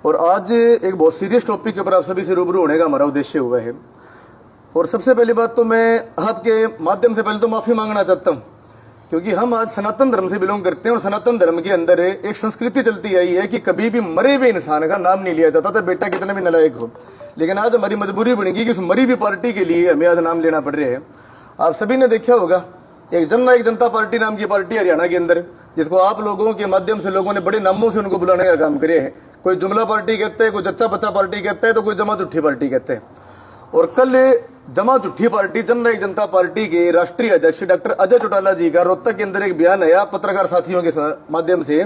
और आज एक बहुत सीरियस टॉपिक के ऊपर आप सभी से रूबरू होने का हमारा उद्देश्य हुआ है। और सबसे पहली बात तो मैं आपके माध्यम से पहले तो माफी मांगना चाहता हूँ, क्योंकि हम आज सनातन धर्म से बिलोंग करते हैं और सनातन धर्म के अंदर एक संस्कृति चलती आई है कि कभी भी मरे हुए इंसान का नाम नहीं लिया जाता था, बेटा कितना भी नालायक हो। लेकिन आज हमारी मजबूरी बनेगी कि उस मरी हुई पार्टी के लिए हमें आज नाम लेना पड़ रहा है। आप सभी ने देखा होगा एक जनता पार्टी नाम की पार्टी हरियाणा के अंदर, जिसको आप लोगों के माध्यम से लोगों ने बड़े नामों से उनको बुलाने का काम करे है। कोई जुमला पार्टी कहते हैं, कोई जच्चा बच्चा पार्टी कहता है, तो कोई जमा जुट्ठी पार्टी कहते हैं। और कल जमा जुट्ठी पार्टी जनता पार्टी के राष्ट्रीय अध्यक्ष डॉक्टर अजय चौटाला जी का रोहतक के अंदर एक बयान आया पत्रकार साथियों के माध्यम से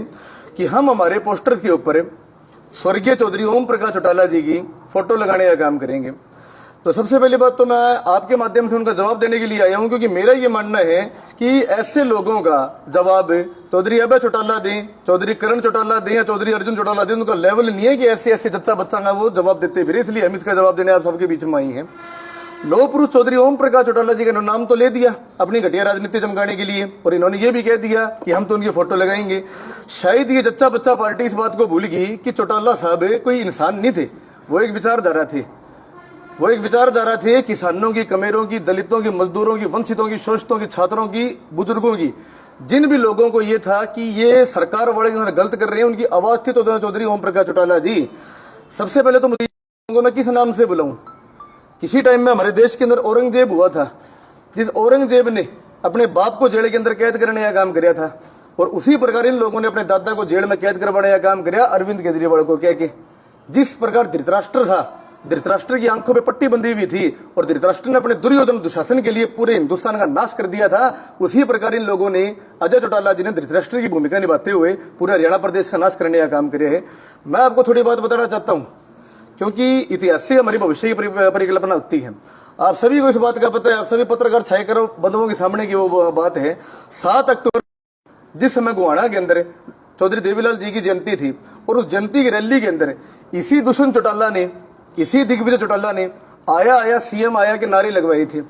कि हम हमारे पोस्टर्स के ऊपर स्वर्गीय चौधरी ओम प्रकाश चौटाला जी की फोटो लगाने का काम करेंगे। तो सबसे पहली बात तो मैं आपके माध्यम से उनका जवाब देने के लिए आया हूं, क्योंकि मेरा ये मानना है कि ऐसे लोगों का जवाब चौधरी अभय चौटाला दें, चौधरी करण चौटाला दें या चौधरी अर्जुन चौटाला दें, उनका लेवल नहीं है कि ऐसे जच्चा बच्चा का वो जवाब देते फिर। इसलिए हम इसका जवाब देने आप सबके बीच में आई हैं। लोह पुरुष चौधरी ओम प्रकाश चौटाला जी का नाम तो ले दिया अपनी घटिया राजनीति चमकाने के लिए, और इन्होंने ये भी कह दिया कि हम तो उनकी फोटो लगाएंगे। शायद ये जच्चा बच्चा पार्टी इस बात को भूल गई कि चौटाला साहब कोई इंसान नहीं थे, वो एक विचारधारा थे। वो एक विचारधारा थे किसानों की, कमेरों की, दलितों की, मजदूरों की, वंचितों की, शोषितों की, छात्रों की, बुजुर्गों की। जिन भी लोगों को ये था कि ये सरकार वाले गलत कर रहे हैं, उनकी आवाज थी तो चौधरी ओम प्रकाश चौटाला जी। सबसे पहले तो मुझे मैं किस नाम से बुलाऊं? किसी टाइम में हमारे देश के अंदर औरंगजेब हुआ था, जिस औरंगजेब ने अपने बाप को जेल के अंदर कैद करने का काम किया था, और उसी प्रकार इन लोगों ने अपने दादा को जेल में कैद करवाने का काम किया अरविंद केजरीवाल को कह के। जिस प्रकार धृतराष्ट्र था, धृतराष्ट्र की आंखों पे पट्टी बंधी हुई थी और धृतराष्ट्र ने अपने दुर्योधन दुशासन के लिए पूरे हिंदुस्तान का नाश कर दिया था, उसी प्रकार इन लोगों ने अजय चौटाला जी ने धृतराष्ट्र की भूमिका निभाते हुए पूरे हरियाणा प्रदेश का नाश करने का काम किया है। मैं आपको थोड़ी बात बताना चाहता हूं, क्योंकि इतिहास से हमारी भविष्य की परिकल्पना होती है। आप सभी को इस बात का पता है, आप सभी पत्रकार छाए करो बंधुओं के सामने की वो बात है 7 अक्टूबर जिस समय गुहाना के अंदर चौधरी देवीलाल जी की जयंती थी, और उस जयंती की रैली के अंदर इसी दुष्यंत चौटाला ने, इसी दिग्विजय चौटाला ने आया सीएम आया के नारे लगवाए थे।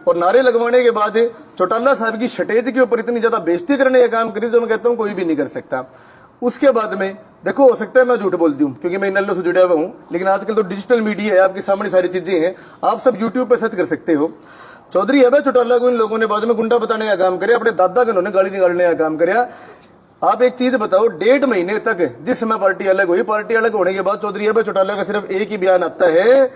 और नारे लगवाने के बाद चौटाला साहब की स्टेज के ऊपर इतनी ज्यादा बेइज्जती करने का काम करी जो मैं कहता हूं कोई भी नहीं कर सकता। उसके बाद में देखो, हो सकता है मैं झूठ बोलती हूँ क्योंकि मैं इन नल्लों से जुड़ा हुआ हूँ, लेकिन आजकल तो डिजिटल मीडिया है, आपके सामने सारी चीजें हैं, आप सब यूट्यूब पे सर्च कर सकते हो। चौधरी अभय चौटाला को इन लोगों ने बाद में गुंडा बताने का काम करे, अपने दादा को इन्होंने गाली निकालने का काम किया। आप एक चीज बताओ, 1.5 महीने तक जिस समय पार्टी अलग हुई, पार्टी अलग होने के बाद चौधरी अभय चौटाला का सिर्फ एक ही बयान आता है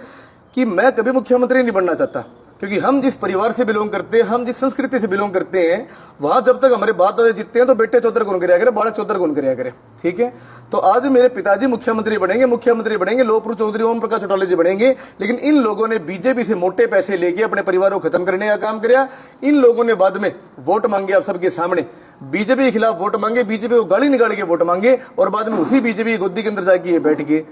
कि मैं कभी मुख्यमंत्री नहीं बनना चाहता, क्योंकि हम जिस परिवार से बिलोंग करते हैं, हम जिस संस्कृति से बिलोंग करते हैं, वहां जब तक हमारे बाप दादा जीतते हैं तो बेटे चौधर कौन कराया करे, बालक चौधर कौन कराया करे। ठीक है, तो आज मेरे पिताजी मुख्यमंत्री बनेंगे, लोह पुरुष चौधरी ओम प्रकाश चौटाला जी बनेंगे, लेकिन इन लोगों ने बीजेपी से मोटे पैसे लेके अपने परिवार को खत्म करने का काम किया। इन लोगों ने बाद में वोट मांगे, आप सबके सामने बीजेपी के खिलाफ वोट मांगे, बीजेपी को गाली निकाल के वोट मांगे, और बाद में उसी बीजेपी की गोदी के अंदर जाके बैठ के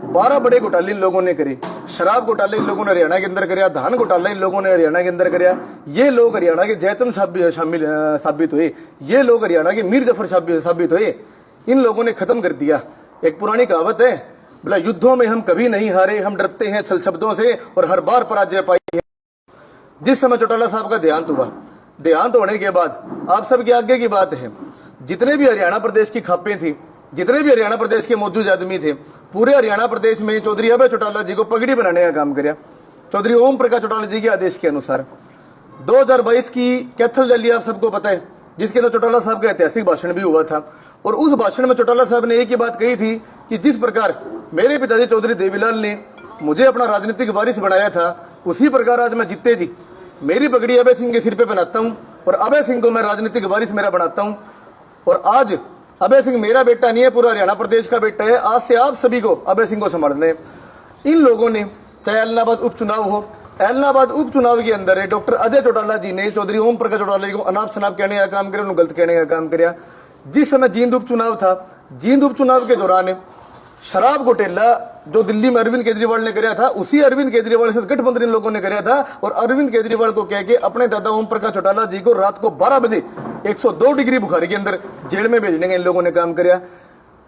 12 बड़े घोटाले इन लोगों ने करे। शराब घोटाले इन लोगों ने हरियाणा के अंदर कराया, धान घोटाला इन लोगों ने हरियाणा के अंदर कराया। ये लोग हरियाणा के जैतन साबित हुए, ये लोग हरियाणा के मीर जफर साबित हुए। इन लोगों ने खत्म कर दिया। एक पुरानी कहावत है, बोला युद्धों में हम कभी नहीं हारे, हम डरते हैं छल शब्दों से और हर बार पराजय पाई है। जिस समय चौटाला साहब का देहांत हुआ, देहांत होने के बाद आप सबके आगे की बात है, जितने भी हरियाणा प्रदेश की खापें थी, जितने भी हरियाणा प्रदेश के मौजूद आदमी थे, पूरे हरियाणा प्रदेश में चौधरी अभय चौटाला जी को पगड़ी बनाने का काम किया चौधरी ओम प्रकाश चौटाला जी के आदेश के अनुसार। 2022 की कैथल रैली आप सबको पता है, जिसके अंदर चौटाला साहब का ऐतिहासिक भाषण भी हुआ था, और उस भाषण में चौटाला साहब ने एक ही बात कही थी कि जिस प्रकार मेरे पिताजी चौधरी देवीलाल ने मुझे अपना राजनीतिक वारिस बनाया था, उसी प्रकार आज मैं जीते जी मेरी पगड़ी अभय सिंह के सिर पे पहनाता हूं, और अभय सिंह को मैं राजनीतिक वारिस मेरा बनाता हूं। और आज अभय सिंह मेरा बेटा नहीं है, पूरा हरियाणा प्रदेश का बेटा है। आज से आप सभी को अभय सिंह को संभालना है। इन लोगों ने, चाहे एलनाबाद उपचुनाव हो, एलनाबाद उपचुनाव के अंदर डॉक्टर अजय चौटाला जी ने चौधरी ओम प्रकाश चौटाला जी को अनाप शनाप कहने का काम किया, उन्होंने गलत कहने का काम किया। जिस समय जींद उपचुनाव था, जींद उपचुनाव के दौरान शराब घोटाला जो दिल्ली में अरविंद केजरीवाल ने कराया था, उसी अरविंद केजरीवाल से गठबंधन इन लोगों ने कराया था, और अरविंद केजरीवाल को कह के अपने दादा ओम प्रकाश चौटाला जी को रात को 12 बजे 102 डिग्री बुखारी के अंदर जेल में भेजने का इन लोगों ने काम किया।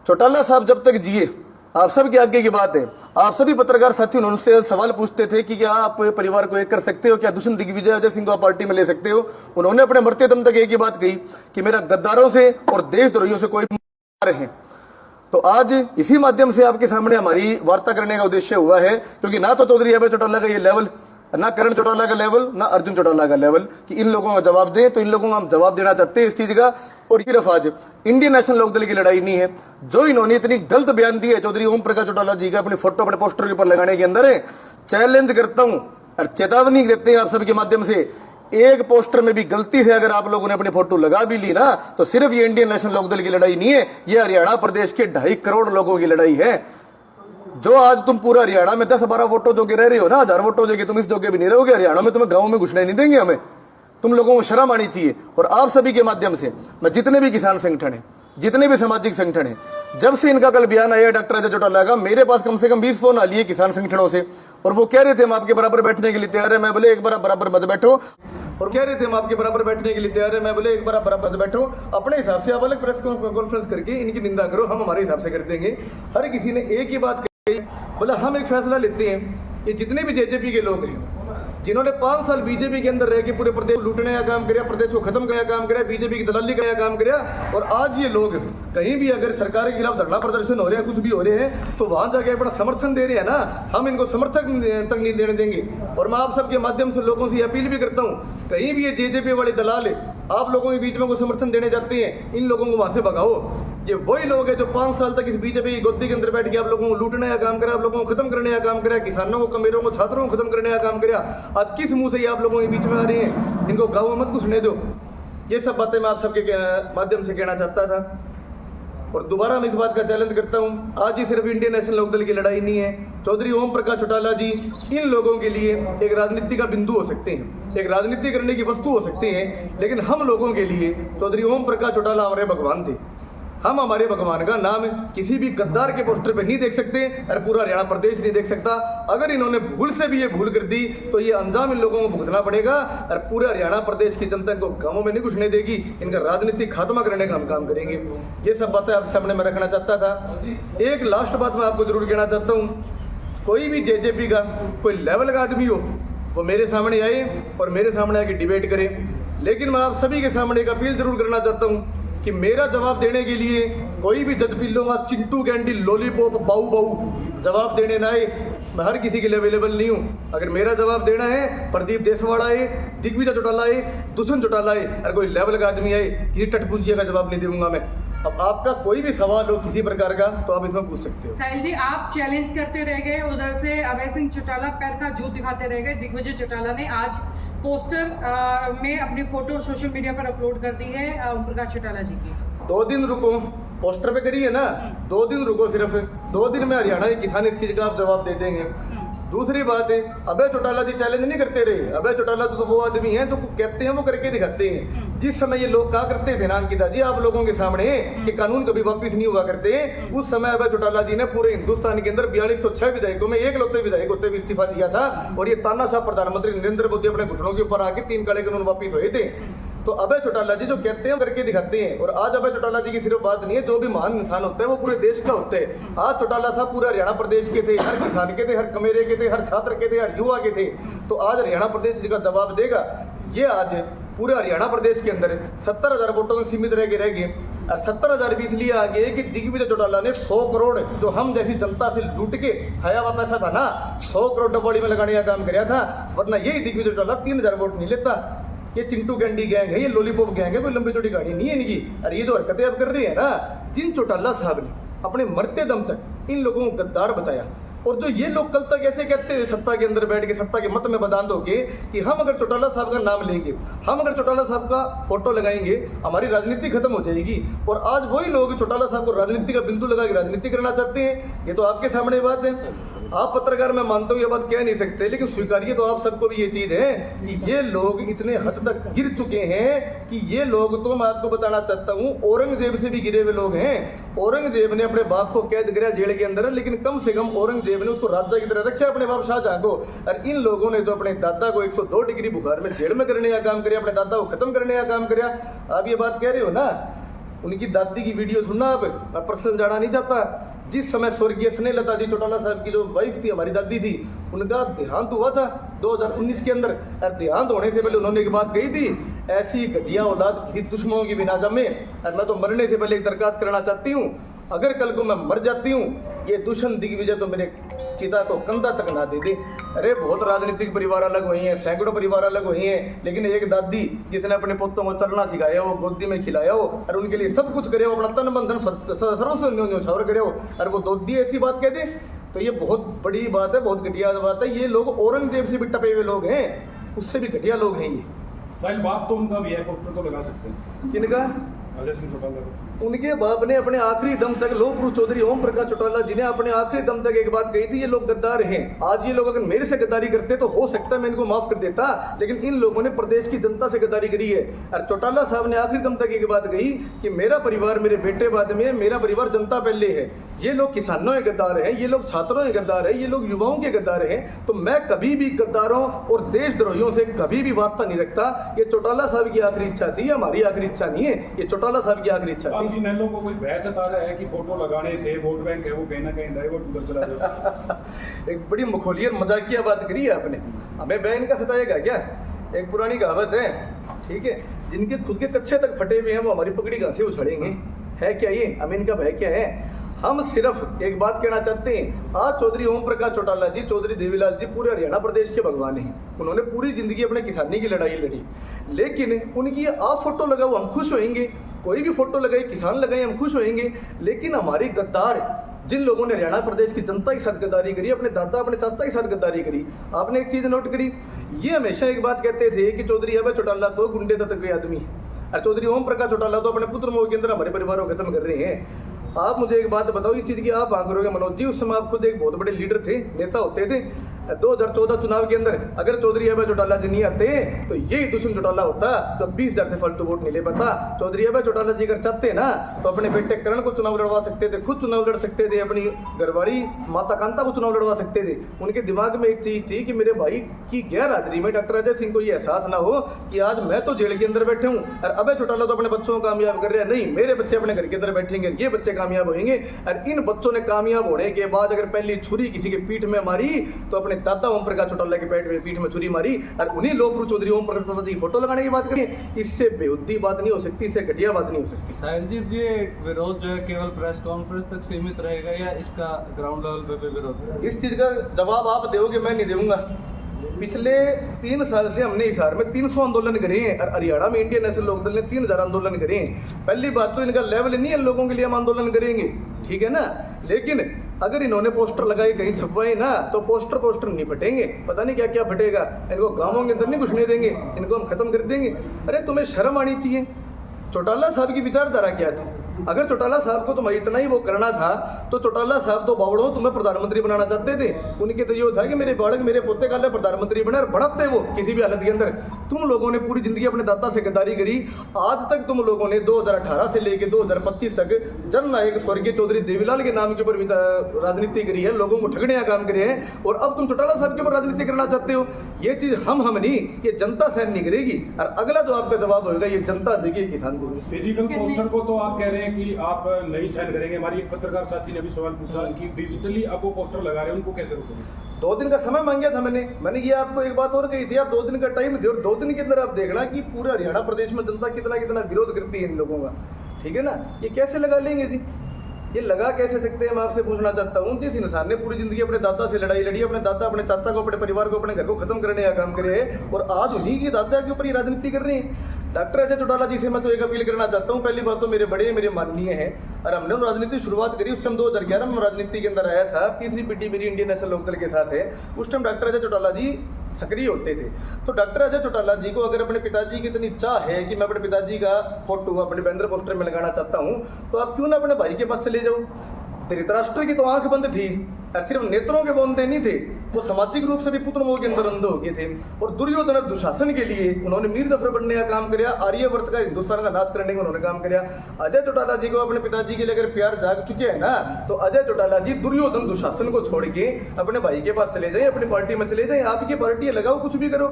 चौटाला साहब जब तक जिए, आप सबके आगे की बात है, आप सभी पत्रकार साथी उनसे सवाल पूछते थे कि क्या आप परिवार को एक कर सकते हो, क्या दुष्यंत दिग्विजय अजय सिंह को आप पार्टी में ले सकते हो। उन्होंने अपने मरते दम तक एक ही बात कही कि मेरा गद्दारों से और देशद्रोहियों से कोई हैं। तो आज इसी माध्यम से आपके सामने हमारी वार्ता करने का उद्देश्य हुआ है, क्योंकि ना तो चौधरी अभय चौटाला का ये लेवल, ना करण चौटाला का लेवल, ना अर्जुन चौटाला का लेवल कि इन लोगों का जवाब दें, तो इन लोगों को हम जवाब देना चाहते हैं इस चीज का। और सिर्फ आज इंडियन नेशनल लोकदल की लड़ाई नहीं है, जो इन्होंने इतनी गलत बयान दी है चौधरी ओम प्रकाश चौटाला जी का अपनी फोटो अपने पोस्टर के ऊपर लगाने के अंदर है, चैलेंज करता हूं और चेतावनी देते हैं आप सबके माध्यम से, एक पोस्टर में भी गलती से अगर आप लोगों ने अपनी फोटो लगा भी ली ना, तो सिर्फ ये इंडियन नेशनल लोकदल की लड़ाई नहीं है, ये हरियाणा प्रदेश के 2.5 करोड़ लोगों की लड़ाई है। जो आज तुम पूरा हरियाणा में 10-12 वोटों जोगे रह रहे हो ना, 1000 वोटों जोगे तुम इस जोगे भी नहीं रहोगे, हरियाणा में तुम्हें गाँव में घुसने नहीं देंगे हमें। तुम लोगों को शर्म आनी चाहिए। और आप सभी के माध्यम से मैं जितने भी किसान संगठन है, जितने भी सामाजिक संगठन है, जब से इनका कल बयान आया डॉक्टर अजय चौटाला का, मेरे पास कम से कम 20 फोन आ लिए किसान संगठनों से, और वो कह रहे थे हम आपके बराबर बैठने के लिए तैयार है। मैं बोले एक बार बराबर मत बैठो, और कह रहे थे हम आपके बराबर बैठने के लिए तैयार है। मैं बोले एक बार बराबर मत बैठो, अपने हिसाब से आप अलग प्रेस कॉन्फ्रेंस करके इनकी निंदा करो, हम हमारे हिसाब से कर देंगे। हर किसी ने एक ही बात कही, बोला हम एक फैसला लेते हैं, ये जितने भी जेजेपी के लोग हैं जिन्होंने 5 साल बीजेपी के अंदर रह के पूरे प्रदेश को लूटने का काम किया, प्रदेश को खत्म करने का काम किया, बीजेपी की दलाली का काम किया, और आज ये लोग कहीं भी अगर सरकार के खिलाफ धरना प्रदर्शन हो रहे हैं, कुछ भी हो रहे हैं, तो वहां जाके अपना समर्थन दे रहे हैं ना, हम इनको समर्थन तक नहीं देने देंगे। और मैं आप सबके माध्यम से लोगों से अपील भी करता हूँ, कहीं भी ये जेजेपी वाले दलाल आप लोगों के बीच में को समर्थन देने जाते हैं, इन लोगों को वहां से भगाओ। ये वही लोग हैं जो 5 साल तक इस बीजेपी की गोदी के अंदर बैठ के आप लोगों को लूटने का काम करा, आप लोगों को खत्म करने का काम करा, किसानों को, कमेरों को, छात्रों को खत्म करने का काम करा। आज किस मुंह से ये आप लोगों के बीच में आ रहे हैं, इनको गाँव में मत घुसने दो। ये सब बातें मैं आप सबके माध्यम से कहना चाहता था। और दोबारा मैं इस बात का चैलेंज करता हूँ, आज ही सिर्फ इंडियन नेशनल लोकदल की लड़ाई नहीं है, चौधरी ओम प्रकाश चौटाला जी इन लोगों के लिए एक राजनीति का बिंदु हो सकते हैं, एक राजनीति करने की वस्तु हो सकते हैं, लेकिन हम लोगों के लिए चौधरी ओम प्रकाश चौटाला हमारे भगवान थे। हम हमारे भगवान का नाम किसी भी गद्दार के पोस्टर पे नहीं देख सकते, और पूरा हरियाणा प्रदेश नहीं देख सकता। अगर इन्होंने भूल से भी ये भूल कर दी, तो ये अंजाम इन लोगों को भुगतना पड़ेगा, और पूरे हरियाणा प्रदेश की जनता इनको गाँवों में नहीं घुसने देगी, इनका राजनीतिक खात्मा करने का हम काम करेंगे। ये सब बातें आपके सामने मैं रखना चाहता था। एक लास्ट बात मैं आपको जरूर कहना चाहता हूँ, कोई भी जेजेपी का कोई लेवल का आदमी हो, वो मेरे सामने आए और मेरे सामने आके डिबेट करे। लेकिन मैं आप सभी के सामने एक अपील जरूर करना चाहता हूँ कि मेरा जवाब देने के लिए कोई भी जज पिल्लों का चिंटू कैंडी लॉलीपॉप बाऊ बाऊ जवाब देने ना आए। मैं हर किसी के लिए अवेलेबल नहीं हूँ। अगर मेरा जवाब देना है, प्रदीप देसवाड़ा आए, दिग्विजय चौटाला आए, दुष्यंत चौटाला आए, और कोई लेवल का आदमी आए, किसी टटपुंजिया का जवाब नहीं दूंगा मैं। अब आपका कोई भी सवाल हो किसी प्रकार का, तो आप इसमें पूछ सकते हो। साहिल जी, आप चैलेंज करते रह गए, उधर से अभय सिंह चौटाला पैर का जूत दिखाते रह गए। दिग्विजय चौटाला ने आज पोस्टर में अपनी फोटो सोशल मीडिया पर अपलोड कर दी है ओम प्रकाश चौटाला जी की। 2 दिन रुको, पोस्टर पे करिए ना, 2 दिन रुको, सिर्फ 2 दिन में हरियाणा के किसान इस चीज का आप जवाब दे देंगे। दूसरी बात है, अभय चौटाला जी चैलेंज नहीं करते रहे। अभय चौटाला तो वो आदमी हैं जो कहते हैं वो करके दिखाते हैं। जिस समय ये लोग कहा करते थे ना अंकिता जी आप लोगों के सामने कि कानून कभी वापिस नहीं हुआ करते, उस समय अभय चौटाला जी ने पूरे हिंदुस्तान के अंदर 4206 विधायकों में एक लौते विधायक होते हुए इस्तीफा दिया था, और ये तानाशाह प्रधानमंत्री नरेंद्र मोदी अपने घुटनों के ऊपर आके 3 काले कानून वापिस हुए थे। तो अभय चौटाला जी जो कहते हैं करके दिखाते हैं। और आज अभय चौटाला जी की सिर्फ बात नहीं है, जो भी महान इंसान होते हैं वो पूरे देश का होते हैं। आज चौटाला साहब पूरे हरियाणा प्रदेश के थे, हर किसान के थे, हर कमेरे के थे, हर छात्र के थे, हर युवा के थे। तो आज हरियाणा प्रदेश जिसका जवाब देगा, ये आज पूरे हरियाणा प्रदेश के अंदर 70,000 वोटों में सीमित रह गए। और 70,000 भी इसलिए आ गए कि दिग्विजय चौटाला ने 100 करोड़ जो हम जैसी जनता से लूट के खाया हुआ पैसा था ना, 100 करोड़ डबोली में लगाने का काम किया था। वरना यही दिग्विजय चौटाला 3,000 वोट नहीं लेता। ये चिंटू कैंडी गैंग है, ये लॉलीपॉप गैंग है, कोई लंबी चौड़ी गाड़ी नहीं है इनकी। और ये जो हरकतें अब कर रही है ना, जिन चौटाला साहब ने अपने मरते दम तक इन लोगों को गद्दार बताया, और जो ये लोग कल तक ऐसे कहते थे सत्ता के अंदर बैठ के, सत्ता के मत में बदान होके कि हम अगर चौटाला साहब का नाम लेंगे, हम अगर चौटाला साहब का फोटो लगाएंगे, हमारी राजनीति खत्म हो जाएगी। और आज वही लोग चौटाला साहब को राजनीति का बिंदु लगा के राजनीति करना चाहते हैं। ये तो आपके सामने बात है। आप पत्रकार, मैं मानता हूँ ये बात कह नहीं सकते, लेकिन स्वीकारिए तो आप सबको भी ये चीज है कि ये लोग इतने हद तक गिर चुके हैं कि ये लोग, तो मैं आपको बताना चाहता हूँ, औरंगजेब से भी गिरे हुए लोग हैं। औरंगजेब ने अपने बाप को कैद कराया जेल के अंदर, लेकिन कम से कम औरंगजेब ने उसको राजा की तरह रखा अपने बाप शाहजहां को। और इन लोगों ने तो अपने दादा को 102 डिग्री बुखार में जेल में करने का काम किया, अपने दादा को खत्म करने का काम किया। आप ये बात कह रहे हो ना, उनकी दादी की वीडियो सुनना आप, मैं पर्सनल जाना नहीं चाहता। जिस समय स्वर्गीय स्नेहलता जी चौटाला साहब की जो वाइफ थी, हमारी दादी थी, उनका देहांत हुआ था 2019 के अंदर। और देहांत होने से पहले उन्होंने एक बात कही थी, ऐसी घटिया औलाद किसी दुश्मनों की बिना जमे। और मैं तो मरने से पहले एक दरखास्त करना चाहती हूँ, अगर कल को मैं मर जाती हूँ, ये दुष्यंत दिग्विजय तो मेरे चिता को कंधा तक ना दे दे। अरे बहुत राजनीतिक परिवार अलग हुई हैं, सैकड़ों परिवार अलग हुई हैं, लेकिन एक दादी जिसने अपने पुत्रों को चलना सिखाया हो, गोदी में खिलाया हो और उनके लिए सब कुछ करे हो, अपना तन मन धन सर्वस्व न्योछावर करे हो, और वो दादी ऐसी बात कह दे, तो ये बहुत बड़ी बात है, बहुत घटिया बात है। ये लोग औरंगजेब से भी टपे हुए लोग हैं, उससे भी घटिया लोग हैं ये। साहिल बाप तो उनका भी है, पोस्टर तो लगा सकते हैं। किनका? अजय सिंह चौटाला का। उनके बाप ने अपने आखिरी दम तक, लौह पुरुष चौधरी ओम प्रकाश चौटाला जी ने अपने आखिरी दम तक एक बात कही थी, ये लोग गद्दार हैं। आज ये लोग अगर मेरे से गद्दारी करते तो हो सकता है मैं इनको माफ कर देता, लेकिन इन लोगों ने प्रदेश की जनता से गद्दारी करी है। और चौटाला साहब ने आखिरी दम तक एक बात कही कि मेरा परिवार मेरे बेटे बाद में, मेरा परिवार जनता पहले है। ये लोग किसानों के गद्दार हैं, ये लोग छात्रों के गद्दार हैं, ये लोग युवाओं के गद्दार हैं। तो मैं कभी भी गद्दारों और देशद्रोहियों से कभी भी वास्ता नहीं रखता। ये चौटाला साहब की आखिरी इच्छा थी, हमारी आखिरी इच्छा नहीं है, ये चौटाला साहब की आखिरी इच्छा थी। अब इन लोगों को कोई बहस बता रहा है कि फोटो लगाने से वोट बैंक है वो कहीं ना कहीं डाइवर्ट उधर चला जाए। एक बड़ी मुखोलियत मजाकिया बात करी है आपने, हमें बहन का सताएगा क्या? एक पुरानी कहावत है, ठीक है, जिनके खुद के कच्चे तक फटे हुए हैं वो हमारी पगड़ी कहाँ से उछाड़ेंगे? है क्या ये? हम इनका भय क्या है? हम सिर्फ एक बात कहना चाहते हैं, आज चौधरी ओम प्रकाश चौटाला जी, चौधरी देवीलाल जी पूरे हरियाणा प्रदेश के भगवान हैं। उन्होंने पूरी जिंदगी अपने किसानी की लड़ाई लड़ी, लेकिन उनकी आप फोटो लगाओ हम खुश होएंगे, कोई भी फोटो लगाए, किसान लगाए, हम खुश होएंगे। लेकिन हमारे गद्दार, जिन लोगों ने हरियाणा प्रदेश की जनता के साथ गद्दारी करी, अपने दादा अपने चाचा के साथ गद्दारी करी, आपने एक चीज़ नोट करी, ये हमेशा एक बात कहते थे कि चौधरी अभय चौटाला तो गुंडे तक के आदमी है, और चौधरी ओम प्रकाश चौटाला तो अपने पुत्र मोह के अंदर हमारे परिवार को खत्म कर रहे हैं। आप मुझे एक बात बताओ, इस चीज़ की आप हाँ करोगे मनोज जी? उस समय आप खुद एक बहुत बड़े लीडर थे, नेता होते थे। 2014 चुनाव के अंदर अगर चौधरी अभय चौटाला जी नहीं आते तो यही दुष्यंत चौटाला होता जो 20,000 से फालतू वोट नहीं ले पाता। चौधरी अभय चौटाला जी अगर चाहते ना तो अपने बेटे करण को चुनाव लड़वा सकते थे, खुद चुनाव लड़ सकते थे, अपनी घरवाली माता कांता को चुनाव लड़वा सकते थे। उनके दिमाग में एक चीज़ थी कि मेरे भाई की गैर हाजिरी में डॉक्टर अजय सिंह को ये एहसास ना हो कि आज मैं तो जेल के अंदर बैठे हूँ और अभय चौटाला तो अपने बच्चों को कामयाब कर रहे हैं, नहीं मेरे बच्चे अपने घर के अंदर बैठेंगे, ये बच्चे कामयाब होंगे। और इन बच्चों ने कामयाब होने के बाद अगर पहली छुरी किसी के पीठ में मारी तो अपने दादा ओम प्रकाश चौटाला के पीठ में छुरी मारी, और उन्हीं लोह पुरुष चौधरी ओम प्रकाश चौटाला जी की फोटो लगाने की बात करें, इससे बेहुद्दी बात नहीं हो सकती, इससे घटिया बात नहीं हो सकती। साहिल जी, ये विरोध जो है केवल प्रेस कॉन्फ्रेंस तक सीमित रहेगा या इसका ग्राउंड लेवल पे भी विरोध है? इस चीज़ का जवाब आप दोगे, मैं नहीं दूंगा। पिछले 3 साल से हमने हिसार में 300 आंदोलन करे हैं और हरियाणा में इंडियन नेशनल लोकदल ने 3000 आंदोलन करे हैं। पहली बात तो इनका लेवल नहीं है लोगों के लिए हम आंदोलन करेंगे, ठीक है ना, लेकिन अगर इन्होंने पोस्टर लगाए कहीं छपवाए ना तो पोस्टर नहीं फटेंगे, पता नहीं क्या क्या फटेगा। इनको गांवों के अंदर नहीं घुसने देंगे, इनको हम खत्म कर देंगे। अरे तुम्हें शर्म आनी चाहिए। चौटाला साहब की विचारधारा क्या थी? अगर चौटाला साहब को तुम्हें इतना ही वो करना था तो चौटाला साहब तो बावड़ों तुम्हें प्रधानमंत्री बनाना चाहते थे। उनके तो ये था कि मेरे बालक मेरे पोते काले प्रधानमंत्री बने, और बढ़ते वो किसी भी हालत के अंदर। तुम लोगों ने पूरी जिंदगी अपने दादा से गद्दारी करी। आज तक तुम लोगों ने 2018 से लेकर 2025 तक जननायक स्वर्गीय चौधरी देवीलाल के नाम के ऊपर राजनीति करी है, लोगों को ठगने का काम करे हैं, और अब तुम चौटाला साहब के ऊपर राजनीति करना चाहते हो। ये चीज़ हम नहीं, ये जनता सहन नहीं करेगी, और अगला जो आपका जवाब होगा ये जनता देगी, किसान देगी। फिजिकल पोस्टर को तो आप कह रहे हैं कि आप नहीं साइन करेंगे। हमारी एक पत्रकार साथी ने भी सवाल पूछा कि डिजिटली आप वो पोस्टर लगा रहे हैं, उनको कैसे रोकोगे? 2 दिन का समय मांगा था मैंने ये आपको एक बात और कही थी, आप 2 दिन का टाइम दे, और 2 दिन के अंदर आप देखना कि पूरे हरियाणा प्रदेश में जनता कितना विरोध करती है इन लोगों का, ठीक है ना। ये कैसे लगा लेंगे जी? ये लगा कैसे सकते हैं? मैं आपसे पूछना चाहता हूँ, जिस इंसान ने पूरी जिंदगी अपने दादा से लड़ाई लड़ी, अपने दादा अपने चाचा को, अपने परिवार को, अपने घर को खत्म करने का काम करे है, और आज उन्हीं की दादा के ऊपर ही राजनीति कर रहे हैं। डॉक्टर अजय चौटाला जी से मैं तो एक अपील करना चाहता हूँ। पहली बात तो मेरे माननीय हैं, और हमने राजनीति शुरुआत करी उस टाइम 2011 में राजनीति के अंदर आया था। तीसरी पीढ़ी मेरी इंडियन नेशनल लोकदल के साथ है। उस टाइम डॉक्टर अजय चौटाला जी सक्रिय होते थे। तो डॉक्टर अजय चौटाला जी को अगर अपने पिताजी की इतनी चाह है कि मैं अपने पिताजी का फोटो अपने बैनर पोस्टर में लगाना चाहता हूँ, तो आप क्यों ना अपने भाई के पास चले जाओ। धृतराष्ट्र की तो आंख बंद थी, और सिर्फ नेत्रों के बंद नहीं थे, वो सामाजिक रूप से भी पुत्र मोह के अंदर अंध हो गए थे। और दुर्योधन और दुशासन के लिए उन्होंने मीर जफर बनने का काम किया, आर्यवर्त का हिंदुस्तान का नाश करने का उन्होंने काम किया। अजय चौटाला जी को अपने पिताजी के लिए अगर प्यार जाग चुके हैं ना, तो अजय चौटाला जी दुर्योधन दुशासन को छोड़ के अपने भाई के पास चले जाए, अपनी पार्टी में चले जाए। आपकी पार्टी है, लगाओ, कुछ भी करो,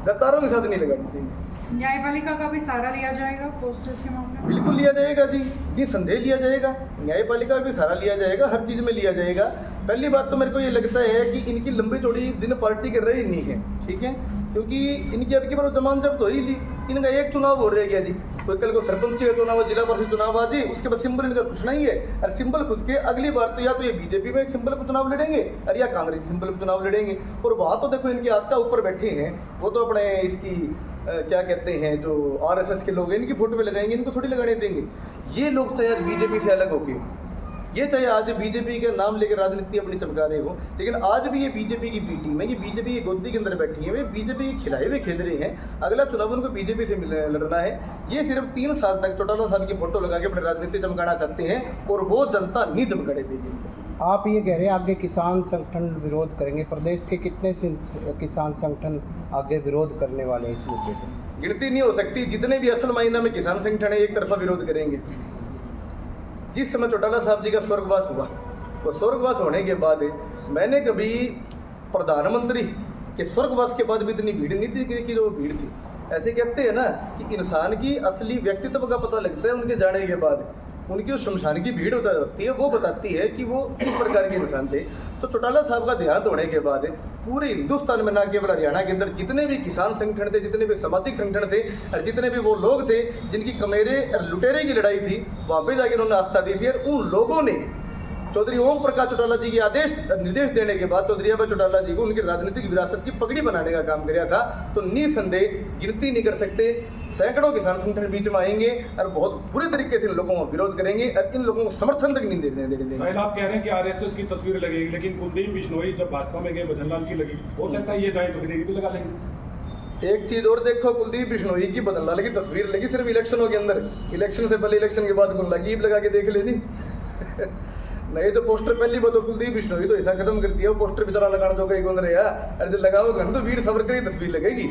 गद्दारों के साथ नहीं लगानी चाहिए। न्यायपालिका का भी सहारा लिया जाएगा पोस्टर्स के मामले में? बिल्कुल लिया जाएगा जी, ये संदेह लिया जाएगा। न्यायपालिका का भी सहारा लिया जाएगा, हर चीज़ में लिया जाएगा। पहली बात तो मेरे को ये लगता है कि इनकी लंबी चौड़ी दिन पार्टी कर रही नहीं है, ठीक है, क्योंकि इनकी अब की बार जमान जब्त हो ही ली। इनका एक चुनाव हो रह गया जी, कोई कल को सरपंची का चुनाव, जिला परिषद चुनाव आ जी, उसके बाद सिंबल इनका खुशना ही है। और सिंबल खुश के अगली बार तो या तो ये बीजेपी में एक सिंबल पर चुनाव लड़ेंगे और या कांग्रेस सिंबल पर चुनाव लड़ेंगे। और वहाँ तो देखो इनके आत्ता ऊपर बैठे हैं, वो तो अपने इसकी क्या कहते हैं जो आरएसएस के लोग हैं, इनकी फोटो पे लगाएंगे, इनको थोड़ी लगाने देंगे। ये लोग चाहे बीजेपी से अलग होके, ये चाहे आज बीजेपी का नाम लेकर राजनीति अपनी चमका रहे हो, लेकिन आज भी ये बीजेपी की बी टीम है, ये बीजेपी की गोदी के अंदर बैठी है, वे बीजेपी के खिलाए हुए खेल रहे हैं। अगला चुनाव उनको बीजेपी से लड़ना है। ये सिर्फ 3 साल तक चौटाला साहब की फोटो लगा के अपनी राजनीति चमकाना चाहते हैं और वो जनता नहीं चमकाने देगी इनको। आप ये कह रहे हैं आगे किसान संगठन विरोध करेंगे, प्रदेश के कितने किसान संगठन आगे विरोध करने वाले हैं इस मुद्दे पर? गिनती नहीं हो सकती, जितने भी असल मायने में किसान संगठन है एक तरफा विरोध करेंगे। जिस समय चौटाला साहब जी का स्वर्गवास हुआ, वो स्वर्गवास होने के बाद मैंने कभी प्रधानमंत्री के स्वर्गवास के बाद भी इतनी भीड़ नहीं थी कि जो भीड़ थी। ऐसे कहते हैं ना कि इंसान की असली व्यक्तित्व का पता लगता है उनके जाने के बाद, उनकी उस शमशान की भीड़ होती है, वो बताती है कि वो किस प्रकार के इंसान थे। तो चौटाला साहब का देहांत होने के बाद पूरे हिंदुस्तान में, ना केवल हरियाणा के अंदर, जितने भी किसान संगठन थे, जितने भी सामाजिक संगठन थे और जितने भी वो लोग थे जिनकी कमेरे और लुटेरे की लड़ाई थी, वहाँ पे जाकर उन्होंने आस्था दी थी। और उन लोगों ने चौधरी ओम प्रकाश चौटाला जी के निर्देश देने के बाद चौधरी अभय चौटाला जी को उनकी राजनीतिक विरासत की पगड़ी बनाने का काम किया था। तो निसंदेह गिनती नहीं कर सकते, सैकड़ों किसान संगठन बीच में आएंगे और बहुत बुरे तरीके से इन लोगों का विरोध करेंगे और इन लोगों को समर्थन तक नहीं देने देंगे। पहले आप कह रहे हैं कि आरएसएस की तस्वीर लगेगी, लेकिन कुलदीप बिश्नोई जब भाजपा में गए भजनलाल की लगी, हो सकता है ये जाए तो फिर भी लगा लेंगे। एक चीज और देखो, कुलदीप बिश्नोई की बदनलाल की तस्वीर लगी सिर्फ इलेक्शनों के अंदर, इलेक्शन से पहले इलेक्शन के बाद लगी लगा के देख लेनी नहीं तो पोस्टर पहली बात तो कुलदीप बिश्नोई तो ऐसा खत्म कर दिया, वो पोस्टर बेचारा लगाना जो कहीं गुंद रहा, अरे जब लगाओगे तो वीर सावरकर की तस्वीर लगेगी,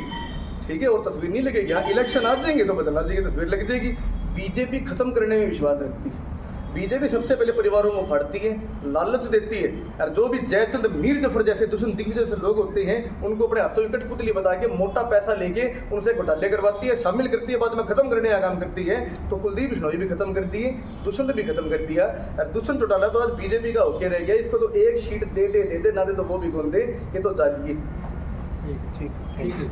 ठीक है, और तस्वीर नहीं लगेगी। हाँ, इलेक्शन आ जाएंगे तो बदनलाल जी की तस्वीर लग जाएगी। बीजेपी खत्म करने में विश्वास रखती है, बीजेपी सबसे पहले परिवारों को फाड़ती है, लालच देती है, और जो भी जयचंद मीर जफर जैसे दुष्मन दिग्विजय जैसे लोग होते हैं उनको अपने हाथों की कठपुतली बता के मोटा पैसा लेके उनसे घोटाले करवाती है, शामिल करती है, बाद में खत्म करने का काम करती है। तो कुलदीप बिश्नोई भी खत्म कर दिए, दुष्यंत भी खत्म कर दिया, और दुष्यंत चौटाला तो आज बीजेपी का होके रह गया। इसको तो एक सीट दे दे ना दे तो वो भी कौन दे, ये तो जालिए। ठीक, थैंक यू।